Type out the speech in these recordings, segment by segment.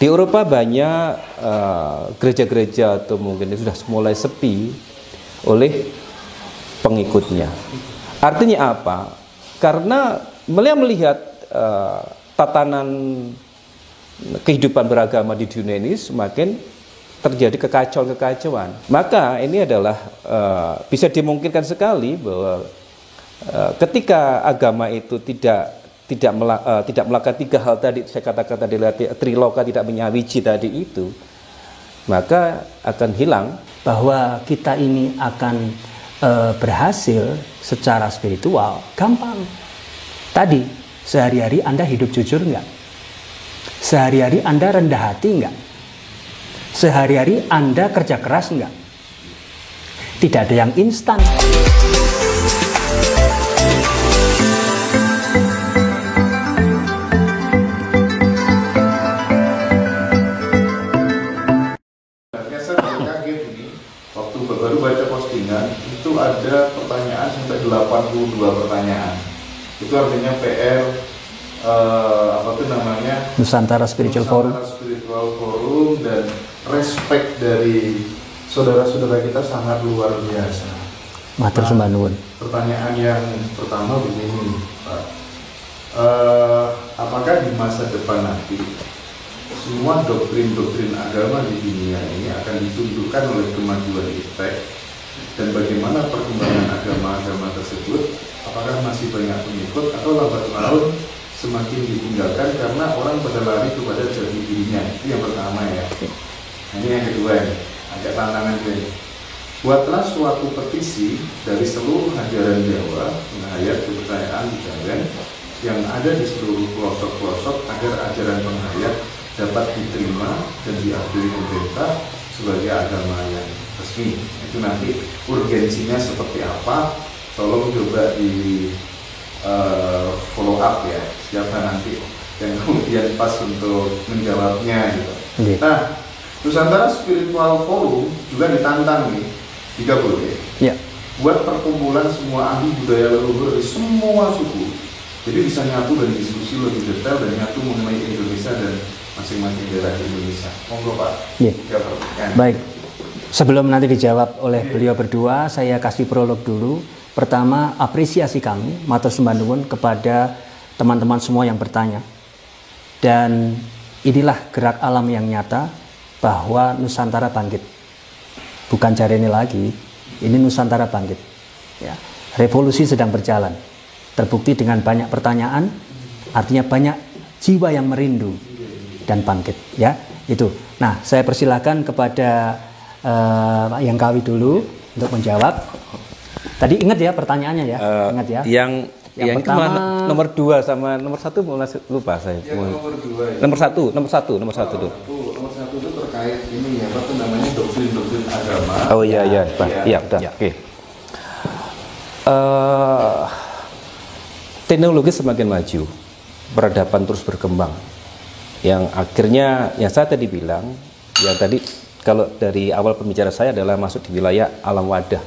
Di Eropa banyak gereja-gereja atau mungkin sudah mulai sepi oleh pengikutnya. Artinya apa? Karena melihat tatanan kehidupan beragama di dunia ini semakin terjadi kekacauan. Maka ini adalah bisa dimungkinkan sekali bahwa ketika agama itu tidak melakukan tiga hal tadi, saya katakan tadi, triloka, tidak menyawiji tadi itu, maka akan hilang. Bahwa kita ini akan berhasil secara spiritual gampang. Tadi, sehari-hari Anda hidup jujur enggak? Sehari-hari Anda rendah hati enggak? Sehari-hari Anda kerja keras enggak? Tidak ada yang instan. Saya kaget ini, waktu baru baca postingan, itu ada pertanyaan sampai 82 pertanyaan. Itu artinya PR apa tuh namanya? Nusantara Spiritual Forum. Dan respect dari saudara-saudara kita sangat luar biasa. Matur sembah nuwun. Pertanyaan yang pertama begini, Pak. Apakah di masa depan nanti semua doktrin-doktrin agama di dunia ini akan ditundukkan oleh kemajuan iptek, dan bagaimana perkembangan agama-agama tersebut? Apakah masih banyak pengikut atau lambat laun semakin ditinggalkan karena orang pada lari kepada jati dirinya? Itu yang pertama ya. Nah, ini yang kedua ya, agak tantangan ini. Buatlah suatu petisi dari seluruh ajaran Jawa, penghayat kepercayaan budaya yang ada di seluruh pelosok-pelosok agar ajaran penghayat dapat diterima dan diakui pemerintah sebagai agama yang resmi. Itu nanti urgensinya seperti apa? Tolong coba di follow up ya, siapa nanti yang kemudian pas untuk menjawabnya gitu. Nah, Nusantara Spiritual Forum juga ditantang nih, jika boleh, buat perkumpulan semua ahli budaya leluhur dari semua suku. Jadi bisa nyatu dan diskusi lebih detail dan nyatu mengenai Indonesia dan masing-masing daerah di Indonesia. Monggo Pak. Baik. Sebelum nanti dijawab oleh beliau berdua, saya kasih prolog dulu. Pertama, apresiasi kami, matur sembah nuwun kepada teman-teman semua yang bertanya. Dan inilah gerak alam yang nyata bahwa Nusantara bangkit. Bukan Jarene lagi, ini Nusantara bangkit. Ya. Revolusi sedang berjalan. Terbukti dengan banyak pertanyaan, artinya banyak jiwa yang merindu dan bangkit. Ya, itu. Nah, saya persilahkan kepada yang Kawi dulu untuk menjawab. Tadi ingat ya pertanyaannya ya, ingat ya. Yang pertama, nomor 2 sama nomor 1 lupa saya. Nomor satu tuh. Nomor satu itu terkait ini ya, apa tuh namanya, doktrin-doktrin agama. Oh iya, udah. Oke. Teknologi semakin maju, peradaban terus berkembang. Yang akhirnya, yang saya tadi bilang, yang tadi kalau dari awal pembicara saya adalah masuk di wilayah alam wadah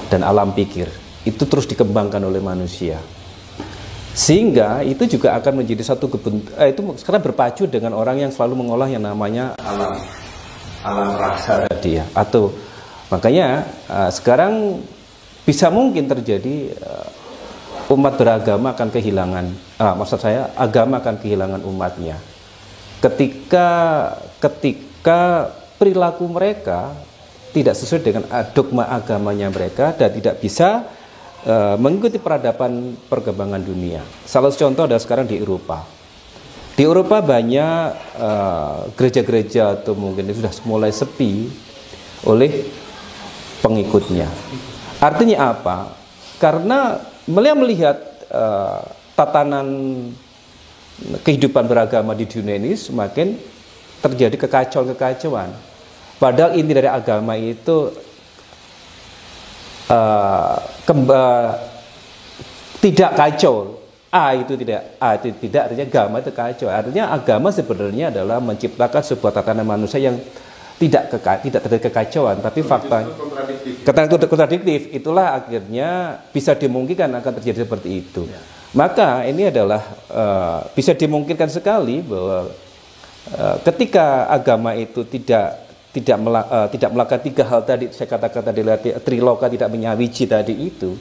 dan alam pikir, itu terus dikembangkan oleh manusia, sehingga itu juga akan menjadi satu itu sekarang berpacu dengan orang yang selalu mengolah yang namanya alam rasa tadi ya, atau makanya sekarang bisa mungkin terjadi umat beragama akan kehilangan, maksud saya agama akan kehilangan umatnya ketika perilaku mereka tidak sesuai dengan dogma agamanya mereka dan tidak bisa mengikuti peradaban perkembangan dunia. Salah satu contoh adalah sekarang di Eropa. Di Eropa banyak gereja-gereja atau mungkin sudah mulai sepi oleh pengikutnya. Artinya apa? Karena melihat tatanan kehidupan beragama di dunia ini semakin terjadi kekacauan. Padahal inti dari agama itu tidak kacau. Itu tidak artinya agama itu kacau. Artinya agama sebenarnya adalah menciptakan sebuah tatanan manusia yang tidak terjadi kekacauan, tapi fakta kontradiktif. Itulah akhirnya bisa dimungkinkan akan terjadi seperti itu. Maka ini adalah bisa dimungkinkan sekali bahwa ketika agama itu tidak melakukan 3 hal tadi, saya katakan tadi triloka, tidak menyawiji tadi itu,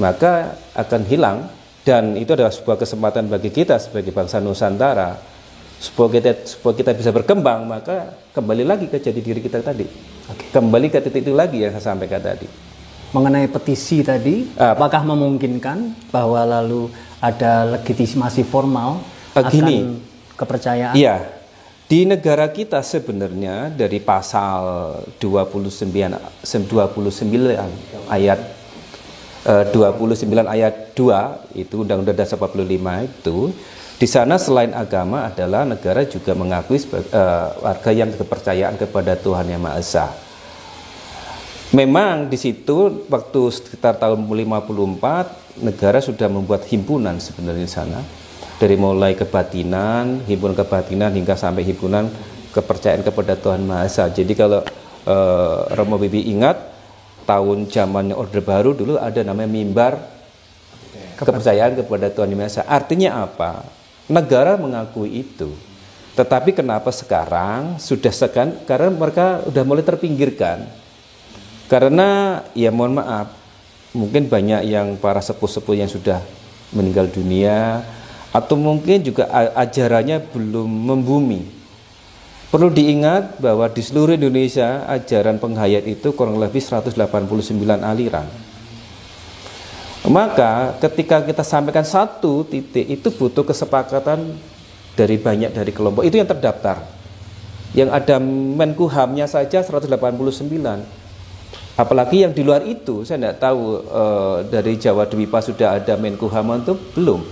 maka akan hilang. Dan itu adalah sebuah kesempatan bagi kita sebagai bangsa Nusantara, supaya kita bisa berkembang. Maka kembali lagi ke jati diri kita tadi, kembali ke titik itu lagi yang saya sampaikan tadi. Mengenai petisi tadi, apakah memungkinkan bahwa lalu ada legitimasi formal akan kepercayaan? Iya, di negara kita sebenarnya dari pasal 29 ayat 29 ayat 2 itu Undang-Undang Dasar 45 itu, di sana selain agama adalah negara juga mengakui warga yang kepercayaan kepada Tuhan Yang Maha Esa. Memang di situ waktu sekitar tahun 54 negara sudah membuat himpunan sebenarnya di sana, dari mulai kebatinan, himpunan kebatinan hingga sampai himpunan kepercayaan kepada Tuhan Maha Esa. Jadi kalau Romo Bibi ingat, tahun zamannya Orde Baru dulu ada namanya mimbar kepercayaan kepada Tuhan Yang Maha Esa. Artinya apa? Negara mengakui itu. Tetapi kenapa sekarang sudah karena mereka sudah mulai terpinggirkan. Karena ya mohon maaf, mungkin banyak yang para sepuh-sepuh yang sudah meninggal dunia, atau mungkin juga ajarannya belum membumi. Perlu diingat bahwa di seluruh Indonesia ajaran penghayat itu kurang lebih 189 aliran. Maka ketika kita sampaikan satu titik itu butuh kesepakatan dari kelompok itu yang terdaftar. Yang ada Menkumhamnya saja 189. Apalagi yang di luar itu, saya tidak tahu dari Jawa Dwipa sudah ada Menkumham itu belum.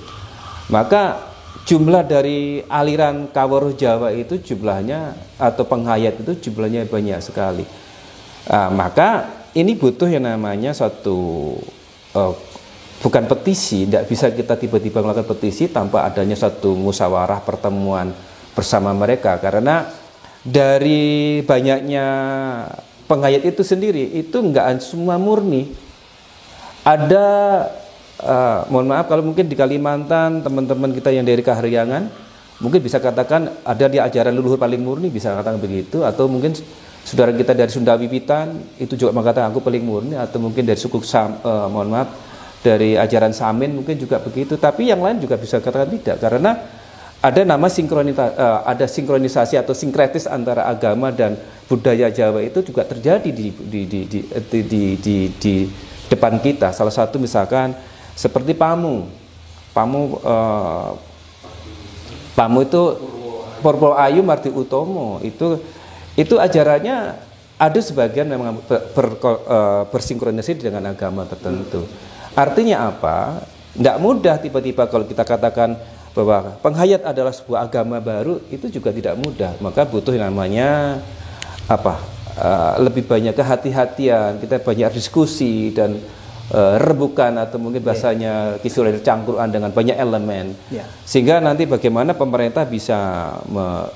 Maka jumlah dari aliran Kawaruh Jawa itu jumlahnya atau penghayat itu jumlahnya banyak sekali. Maka ini butuh yang namanya suatu bukan petisi, tidak bisa kita tiba-tiba melakukan petisi tanpa adanya satu musyawarah pertemuan bersama mereka. Karena dari banyaknya penghayat itu sendiri itu enggak semua murni. Ada mohon maaf kalau mungkin di Kalimantan teman-teman kita yang dari Kahariangan mungkin bisa katakan ada di ajaran leluhur paling murni, bisa katakan begitu. Atau mungkin saudara kita dari Sunda Wiwitan itu juga mengatakan aku paling murni. Atau mungkin dari suku mohon maaf dari ajaran Samin mungkin juga begitu. Tapi yang lain juga bisa katakan tidak, karena ada nama ada sinkronisasi atau sinkretis antara agama dan budaya Jawa itu juga terjadi di depan kita. Salah satu misalkan seperti Pamu itu Purwo Ayu Mardi Utomo itu ajarannya ada sebagian memang bersinkronisasi dengan agama tertentu. Artinya apa? Tidak mudah tiba-tiba kalau kita katakan bahwa penghayat adalah sebuah agama baru, itu juga tidak mudah. Maka butuh yang namanya lebih banyak kehati-hatian, kita banyak diskusi dan rebukan atau mungkin bahasanya kisuran cangkruan dengan banyak elemen, sehingga nanti bagaimana pemerintah bisa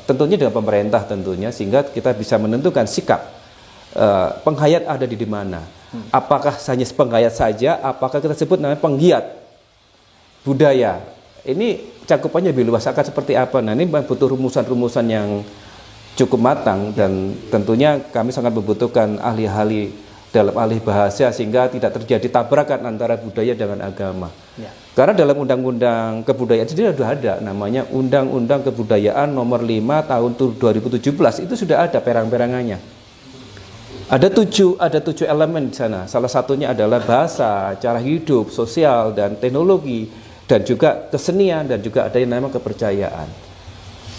tentunya dengan pemerintah tentunya, sehingga kita bisa menentukan sikap penghayat ada di mana. Apakah hanya penghayat saja, apakah kita sebut namanya penggiat budaya, ini cakupannya lebih luas, akan seperti apa. Nah ini butuh rumusan-rumusan yang cukup matang, dan tentunya kami sangat membutuhkan ahli-ahli dalam alih bahasa sehingga tidak terjadi tabrakan antara budaya dengan agama. Karena dalam undang-undang kebudayaan sendiri sudah ada namanya Undang-Undang Kebudayaan Nomor 5 Tahun 2017, itu sudah ada perang-perangannya. Ada tujuh elemen di sana. Salah satunya adalah bahasa, cara hidup, sosial dan teknologi, dan juga kesenian, dan juga ada yang namanya kepercayaan.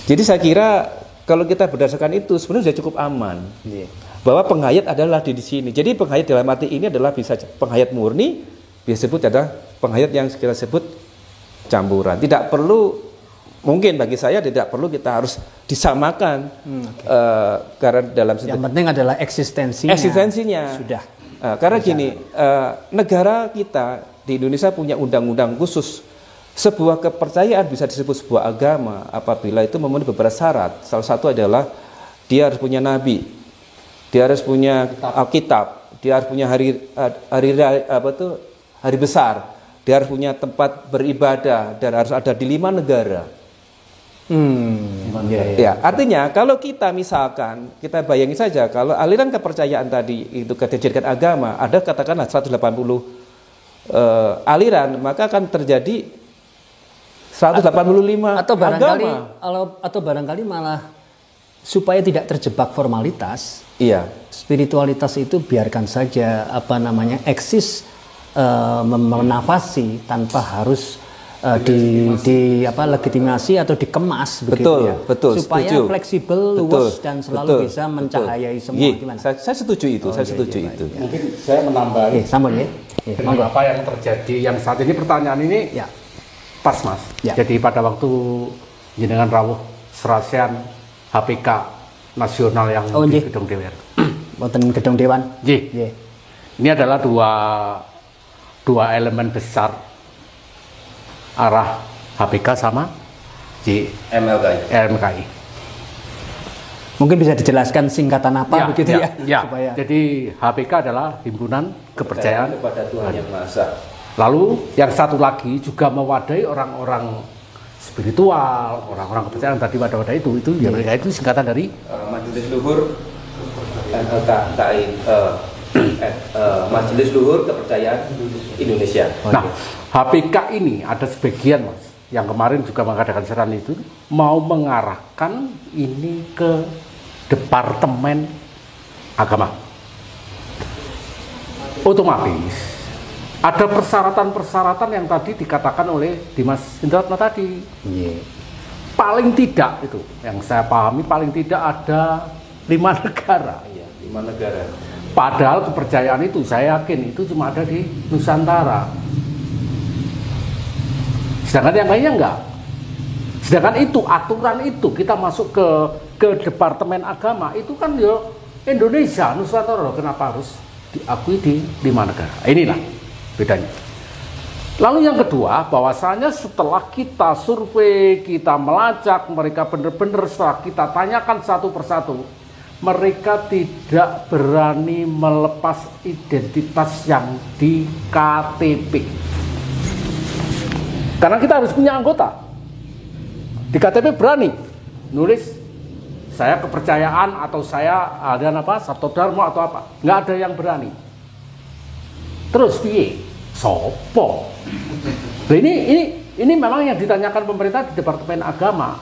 Jadi saya kira kalau kita berdasarkan itu sebenarnya sudah cukup aman. Bahwa penghayat adalah di sini. Jadi penghayat dalam arti ini adalah bisa penghayat murni, bisa disebut adalah penghayat yang kita sebut campuran. Tidak perlu, mungkin bagi saya tidak perlu kita harus disamakan, karena dalam yang penting adalah eksistensinya. Sudah. Karena gini, negara kita di Indonesia punya undang-undang khusus. Sebuah kepercayaan bisa disebut sebuah agama apabila itu memenuhi beberapa syarat. Salah satu adalah dia harus punya nabi, dia harus punya Alkitab, dia harus punya hari besar, dia harus punya tempat beribadah, dan harus ada di 5 negara. Ya, artinya kalau kita misalkan kita bayangin saja kalau aliran kepercayaan tadi itu dijadikan agama, ada katakanlah 180 aliran, maka akan terjadi 185 atau barangkali agama. atau barangkali malah supaya tidak terjebak formalitas. Iya. Spiritualitas itu biarkan saja eksis menafasi tanpa harus legitimasi atau dikemas begitu ya. Betul, supaya setuju. fleksibel, luas dan selalu bisa mencahayai semua. Gimana? Saya setuju itu, itu. Mungkin saya menambah sambung ya. dengan apa yang terjadi yang saat ini pertanyaan ini Ya. pas Mas. Ya. Jadi pada waktu jenengan rawuh serasian HPK nasional yang di Gedung DPR. Wonten Gedung Dewan. Nggih. Ini adalah dua elemen besar arah HPK sama MLKI. Mungkin bisa dijelaskan singkatan apa begitu ya? Supaya... Jadi HPK adalah Himpunan Kepercayaan kepada Tuhan Yang Maha Esa. Lalu yang satu lagi juga mewadahi orang-orang spiritual, orang-orang kepercayaan tadi wadah-wadah itu ya mereka itu singkatan dari Majelis Luhur Majelis Luhur Kepercayaan Indonesia. Nah, HPK ini ada sebagian Mas yang kemarin juga mengadakan seran itu mau mengarahkan ini ke Departemen Agama. Otomatis ada persyaratan-persyaratan yang tadi dikatakan oleh Dimas Indratma tadi. Paling tidak itu yang saya pahami paling tidak ada 5 negara. 5 negara. Padahal kepercayaan itu saya yakin itu cuma ada di Nusantara. Sedangkan yang lainnya enggak. Sedangkan itu aturan itu kita masuk ke Departemen Agama itu kan ya Indonesia, Nusantara, kenapa harus diakui di 5 negara? Inilah bedanya. Lalu yang kedua, bahwasanya setelah kita survei, kita melacak, mereka benar-benar setelah kita tanyakan satu persatu, mereka tidak berani melepas identitas yang di KTP. Karena kita harus punya anggota. Di KTP berani nulis saya kepercayaan atau saya ada Sabto Dharma atau apa. Nggak ada yang berani. Terus piye? Sopo? Nah, ini memang yang ditanyakan pemerintah di Departemen Agama.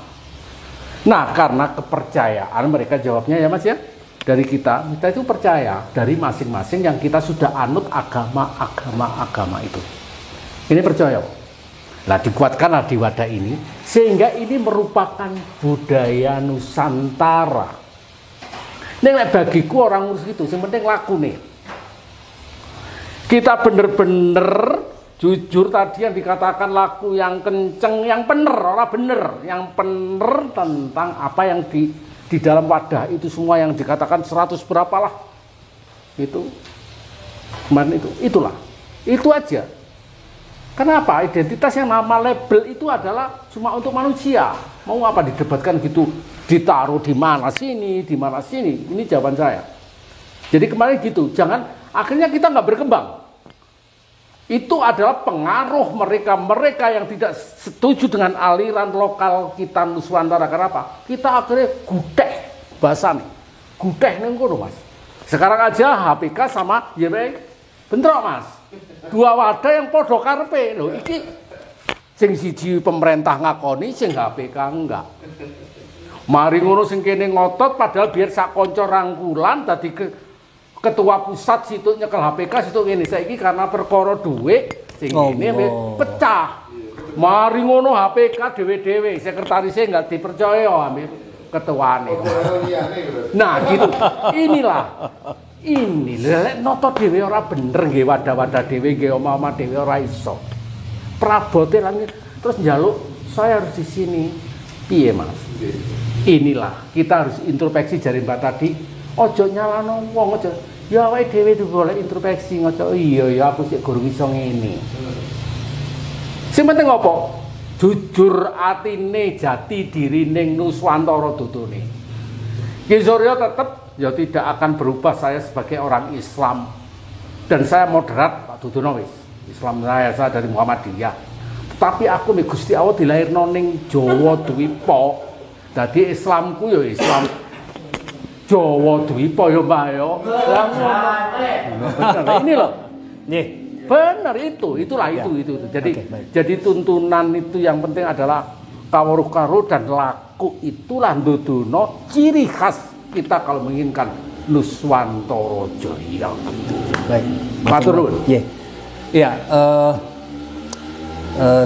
Nah, karena kepercayaan mereka jawabnya ya Mas ya, dari kita itu percaya dari masing-masing yang kita sudah anut agama itu. Ini percaya. Nah, dikuatkanlah di wadah ini sehingga ini merupakan budaya Nusantara. Nek bagiku orang ngurus gitu, yang penting laku nih. Kita bener-bener jujur tadi yang dikatakan laku yang kenceng, yang bener, orang bener, yang bener tentang apa yang di dalam wadah itu semua yang dikatakan 100 berapalah itu kemarin itulah itu aja. Kenapa? Identitas yang nama label itu adalah cuma untuk manusia. Mau apa didebatkan gitu, ditaruh di mana sini, di mana sini. Ini jawaban saya. Jadi kemarin gitu, jangan akhirnya kita nggak berkembang. Itu adalah pengaruh mereka yang tidak setuju dengan aliran lokal kita Nusantara. Kenapa? Kita akhirnya gudeh bahasa nih. Gudeh nih Mas. Sekarang aja HPK sama YB bentrok Mas. Dua wadah yang podo karepe lho iki sing siji pemerintah ngakoni sing HPK enggak. Mari ngono sing kene ngotot padahal biar sak kanca rangkulan dadi ketua pusat situ nyekel HPK situ ngene saiki karena perkara dhuwit sing ngene pecah. Mari ngono HPK dhewe-dhewe sekretarisnya enggak dipercaya ambil ketuane. Nah gitu. Ini lek noto dhewe ora bener nggih wadah-wadah dhewe nggih omah-omah dhewe ora iso. Prabote lan terus njaluk saya harus di sini. Piye Mas? Inilah kita harus introspeksi jare Mbak tadi. Ojo nyalano wong aja. Ya awake dhewe boleh introspeksi ngojo. Iya ya aku sik gurung iso ngene. Sing penting apa? Jujur atine jati dirine Nuswantara dudune. Ki Surya tetep ya tidak akan berubah saya sebagai orang Islam dan saya moderat Pak Dudono wis Islam saya dari Muhammadiyah, tapi aku nih Gusti Allah dilahirno ning Jawa Dwipa Jadi Islamku ya Islam Jawa Dwipa ya Mbah ya. Bener ini loh. Nggih. Benar itulah Ya. itu. Jadi Oke, baik. jadi tuntunan itu yang penting adalah kawruh karo dan laku itulah ndudono ciri khas kita kalau menginginkan Nuswantara Jaya. Baik. Matur nuwun. Nggih. Iya,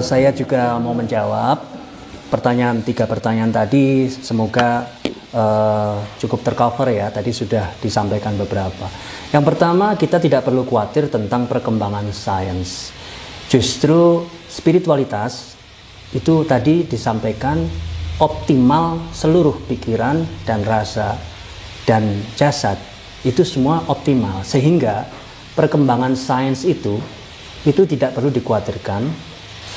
saya juga mau menjawab tiga pertanyaan tadi. Semoga cukup tercover ya. Tadi sudah disampaikan beberapa. Yang pertama, kita tidak perlu khawatir tentang perkembangan sains. Justru spiritualitas itu tadi disampaikan optimal seluruh pikiran dan rasa dan jasad itu semua optimal, sehingga perkembangan sains itu tidak perlu dikhawatirkan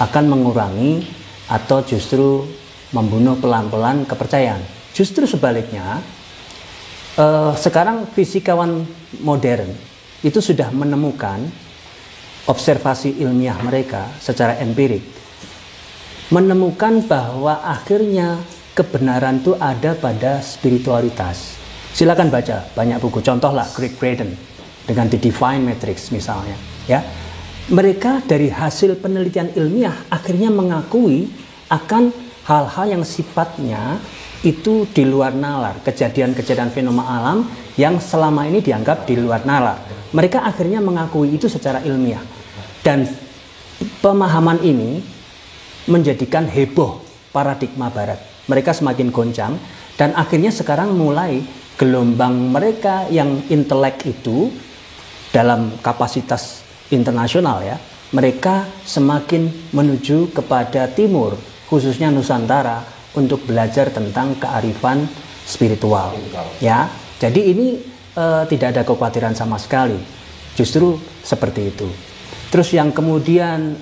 akan mengurangi atau justru membunuh pelan-pelan kepercayaan. Justru sebaliknya, sekarang fisikawan modern itu sudah menemukan observasi ilmiah mereka secara empirik, menemukan bahwa akhirnya kebenaran itu ada pada spiritualitas. Silakan baca banyak buku, contohlah Greg Braden dengan The Divine Matrix misalnya, ya. Mereka dari hasil penelitian ilmiah akhirnya mengakui akan hal-hal yang sifatnya itu di luar nalar, kejadian-kejadian fenomena alam yang selama ini dianggap di luar nalar. Mereka akhirnya mengakui itu secara ilmiah, dan pemahaman ini menjadikan heboh paradigma barat. Mereka semakin goncang, dan akhirnya sekarang mulai gelombang mereka yang intelek itu dalam kapasitas internasional ya, mereka semakin menuju kepada timur, khususnya Nusantara, untuk belajar tentang kearifan spiritual ya. Jadi ini tidak ada kekhawatiran sama sekali, justru seperti itu. Terus yang kemudian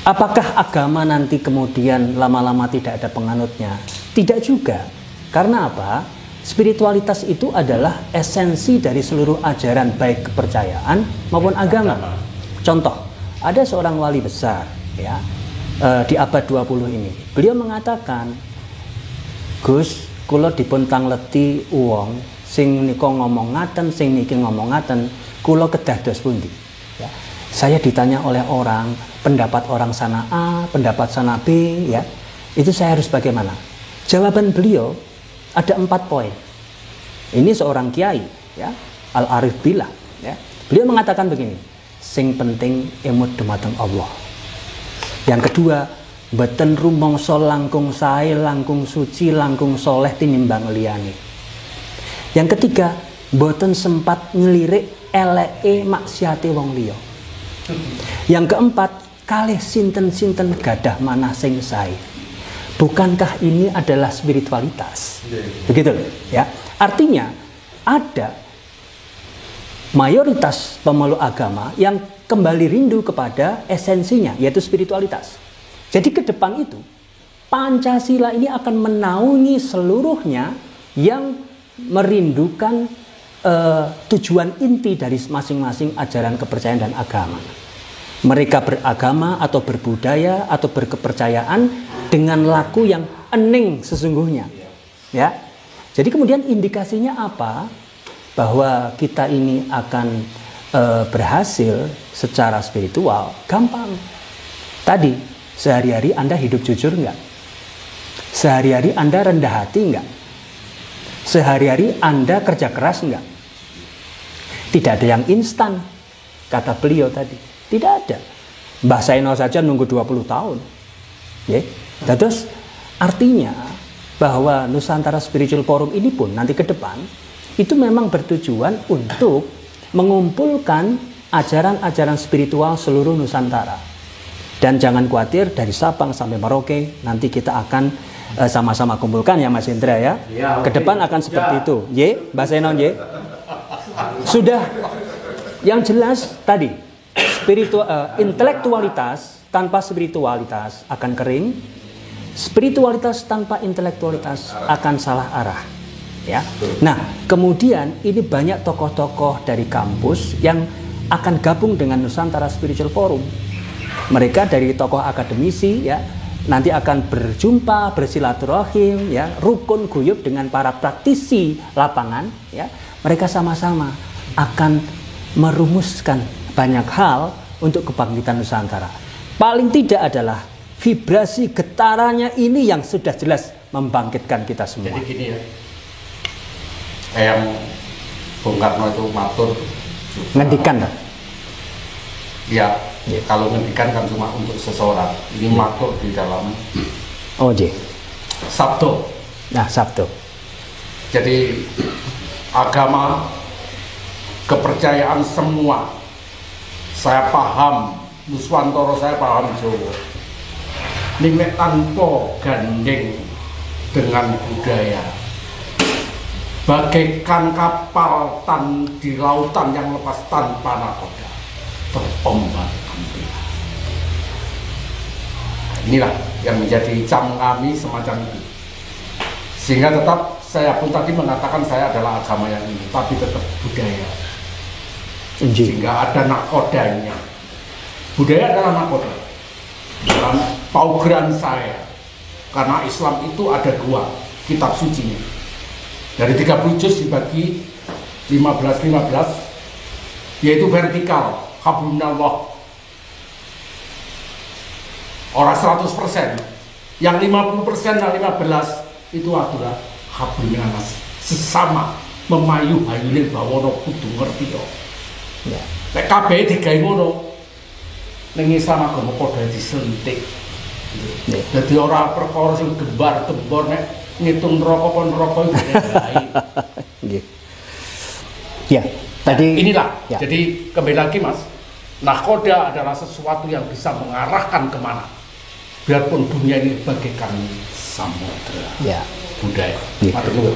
apakah agama nanti kemudian lama-lama tidak ada penganutnya? Tidak juga. Karena apa? Spiritualitas itu adalah esensi dari seluruh ajaran, baik kepercayaan maupun agama. Contoh, ada seorang wali besar ya, di abad 20 ini. Beliau mengatakan, Gus, kula dipun tangleti wong sing nika ngomong ngaten, sing niki ngomong ngaten, kula kedah dos pundi? Ya. Saya ditanya oleh orang, pendapat orang sana A, pendapat sana B, ya. Itu saya harus bagaimana? Jawaban beliau ada 4 poin. Ini seorang kiai, ya, Al-Arif Billah, ya. Beliau mengatakan begini, sing penting emut dumateng Allah. Yang kedua, mboten rumangsa langkung sae, langkung suci, langkung soleh tinimbang liyane. Yang ketiga, mboten sempat ngelirik eleke maksiate wong liya. Yang keempat, kalih sinten-sinten gadah manah sing sae. Bukankah ini adalah spiritualitas? Begitu ya. Artinya ada mayoritas pemeluk agama yang kembali rindu kepada esensinya, yaitu spiritualitas. Jadi ke depan itu Pancasila ini akan menaungi seluruhnya yang merindukan tujuan inti dari masing-masing ajaran kepercayaan dan agama. Mereka beragama atau berbudaya atau berkepercayaan dengan laku yang ening sesungguhnya, ya. Jadi kemudian indikasinya apa? Bahwa kita ini akan berhasil secara spiritual, gampang. Tadi, sehari-hari Anda hidup jujur enggak? Sehari-hari Anda rendah hati enggak? Sehari-hari Anda kerja keras enggak? Tidak ada yang instan, kata beliau tadi. Tidak ada. Mbah Saino saja nunggu 20 tahun. Ya. Terus artinya bahwa Nusantara Spiritual Forum ini pun nanti ke depan itu memang bertujuan untuk mengumpulkan ajaran-ajaran spiritual seluruh Nusantara. Dan jangan khawatir, dari Sabang sampai Merauke nanti kita akan sama-sama kumpulkan ya Mas Indra ya. Ke depan akan seperti itu. Ye, Mbak Senon ye. Sudah yang jelas tadi intelektualitas tanpa spiritualitas akan kering. Spiritualitas tanpa intelektualitas akan salah arah. Ya. Nah, kemudian ini banyak tokoh-tokoh dari kampus yang akan gabung dengan Nusantara Spiritual Forum. Mereka dari tokoh akademisi ya, nanti akan berjumpa, bersilaturahim, ya, rukun guyub dengan para praktisi lapangan, ya. Mereka sama-sama akan merumuskan banyak hal untuk kebangkitan Nusantara. Paling tidak adalah vibrasi getarannya ini yang sudah jelas membangkitkan kita semua. Jadi gini ya, yang Bung Karno itu matur Ngendikan, ya, kalau ngendikan kan cuma untuk seseorang. Ini matur di dalam sabdo. Nah, sabdo. Jadi agama, kepercayaan semua saya paham, Nuswantara saya paham Jawa. Ini tanpa gandeng dengan budaya, bagaikan kapal di lautan yang lepas tanpa nakoda, terombang-ambing. Inilah yang menjadi cam kami semacam itu. Sehingga tetap saya pun tadi mengatakan saya adalah agama yang ini, tapi tetap budaya. Sehingga ada nakodanya. Budaya adalah nakoda dalam paugeran saya. Karena Islam itu ada 2 kitab sucinya. Dari 30 juz dibagi 15-15, yaitu vertikal, hablunallah. Orang 100%, yang 50% dan 15 itu adalah hablunallah, sesama memayu hayuling bawono kudu ngerti yo. Ya. Nek kabeh digawe ngono, ning Islam agama padha disentik. Jadi orang perkara sing gembar-gembor nek ngitung neraka kon neraka itu baik. Nggih. Ya, tadi Inilah. ya. Jadi kembali lagi Mas, nakoda adalah sesuatu yang bisa mengarahkan kemana. Biarpun dunia ini bagaikan samudra. Ya. Budaya. Iya. Matur nuwun.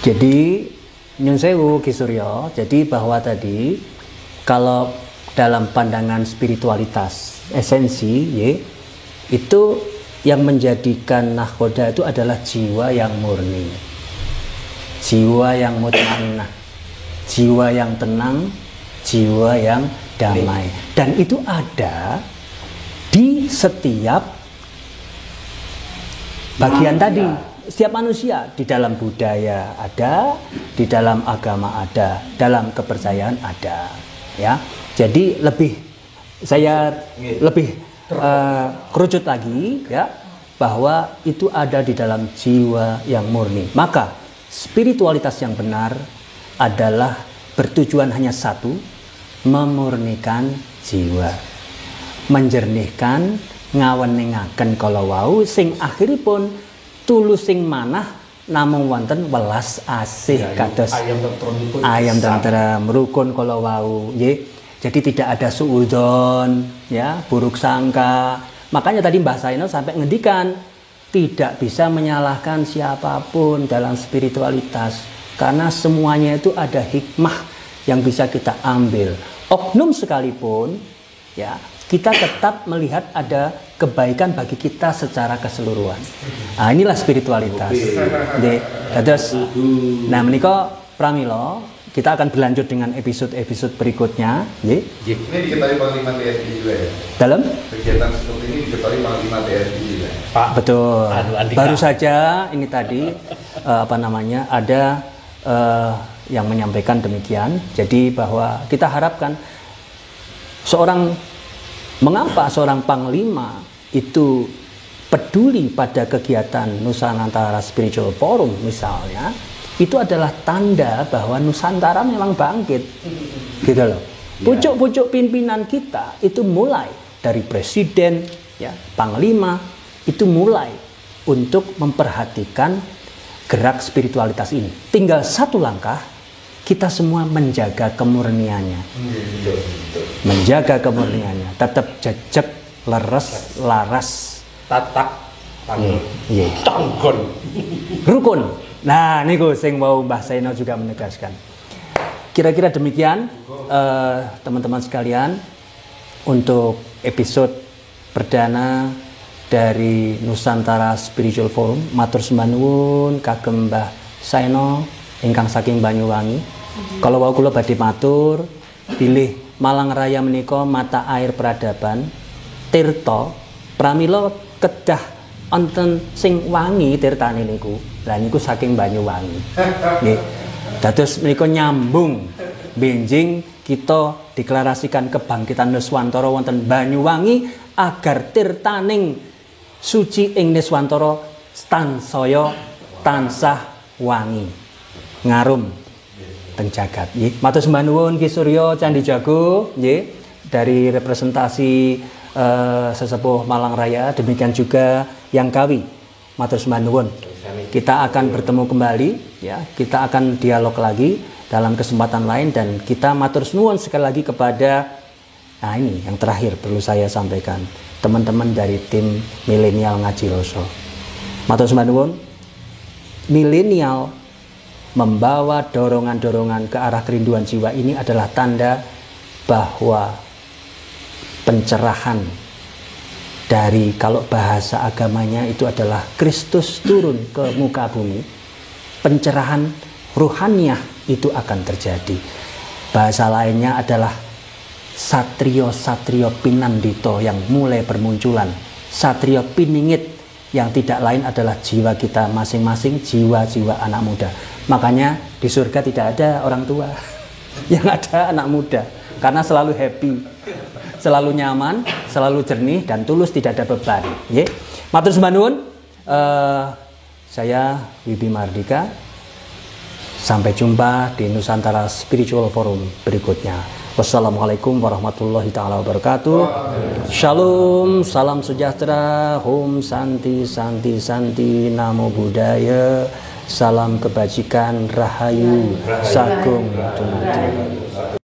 Jadi nyun sewu Ki Suryo, jadi bahwa tadi kalau dalam pandangan spiritualitas esensi itu yang menjadikan nahkoda itu adalah jiwa yang murni, jiwa yang mutmainnah, jiwa yang tenang, jiwa yang damai, dan itu ada di setiap bagian tadi. Setiap manusia, di dalam budaya ada, di dalam agama ada, dalam kepercayaan ada, ya. Jadi saya lebih kerucut lagi, ya, bahwa itu ada di dalam jiwa yang murni. Maka spiritualitas yang benar adalah bertujuan hanya satu, memurnikan jiwa, menjernihkan, ngaweningaken kala wau sing akhiripun tulus sing manah namung wonten welas asih kados ayam tentrem rukun kala wau nggih. Jadi tidak ada suudzon, ya, buruk sangka. Makanya tadi Mbah Saino sampai ngendikan tidak bisa menyalahkan siapapun dalam spiritualitas karena semuanya itu ada hikmah yang bisa kita ambil. Oknum sekalipun, ya, kita tetap melihat ada kebaikan bagi kita secara keseluruhan. Nah, inilah spiritualitas. Terus, nah menika pramila kita akan berlanjut dengan episode-episode berikutnya. Ini diketahui Panglima TNI juga ya? Dalam? Kegiatan seperti ini diketahui Panglima TNI juga. Pak. Betul. Andika. Baru saja ini tadi ada yang menyampaikan demikian. Jadi bahwa kita harapkan mengapa seorang panglima itu peduli pada kegiatan Nusantara Spiritual Forum misalnya, itu adalah tanda bahwa Nusantara memang bangkit, gitu loh. Pucuk-pucuk pimpinan kita itu mulai dari presiden, ya, panglima, itu mulai untuk memperhatikan gerak spiritualitas ini. Tinggal satu langkah, kita semua menjaga kemurniannya, menjaga kemurniannya, tetap jejak, leres, laras, Tatak, tanggon, rukun. Nah, niku sing mau Mbah Saino juga menegaskan. Kira-kira demikian, teman-teman sekalian, untuk episode perdana dari Nusantara Spiritual Forum. Matur sembah nuwun kagem Mbah Saino ingkang saking Banyuwangi. Kalau wau kula badhe matur bilih Malang Raya menika mata air peradaban, tirta pramila kedah Onten sing wangi tirtane niku. Lah niku saking Banyuwangi. Nggih. Dados menika nyambung benjing kita deklarasikan kebangkitan Nuswantara wonten Banyuwangi agar tirtaning suci ing Nuswantara tansaya tansah wangi ngarum teng jagat. Nggih. Matur sembah nuwun Ki Surya Candi Jago nggih dari representasi sesepuh Malang Raya, demikian juga yang Kawi. Matur sembah nuwun. Kita akan bertemu kembali ya, kita akan dialog lagi dalam kesempatan lain dan kita matur nuwun sekali lagi kepada ini yang terakhir perlu saya sampaikan, teman-teman dari tim Milenial Ngaji Rasa. Matur sembah nuwun. Milenial membawa dorongan-dorongan ke arah kerinduan jiwa ini adalah tanda bahwa pencerahan dari, kalau bahasa agamanya itu adalah Kristus turun ke muka bumi, pencerahan ruhaniah itu akan terjadi. Bahasa lainnya adalah satrio-satrio pinandito yang mulai bermunculan, satrio piningit yang tidak lain adalah jiwa kita masing-masing, jiwa-jiwa anak muda. Makanya di surga tidak ada orang tua, yang ada anak muda, karena selalu happy, selalu nyaman, selalu jernih dan tulus, tidak ada beban. Nggih. Matur sembah nuwun. Saya Wibi Mardika. Sampai jumpa di Nusantara Spiritual Forum berikutnya. Wassalamualaikum warahmatullahi taala wabarakatuh. Shalom, salam sejahtera, Om Santi Santi Santi, Namo Buddhaya, salam kebajikan, Rahayu, Sagung Tunatu.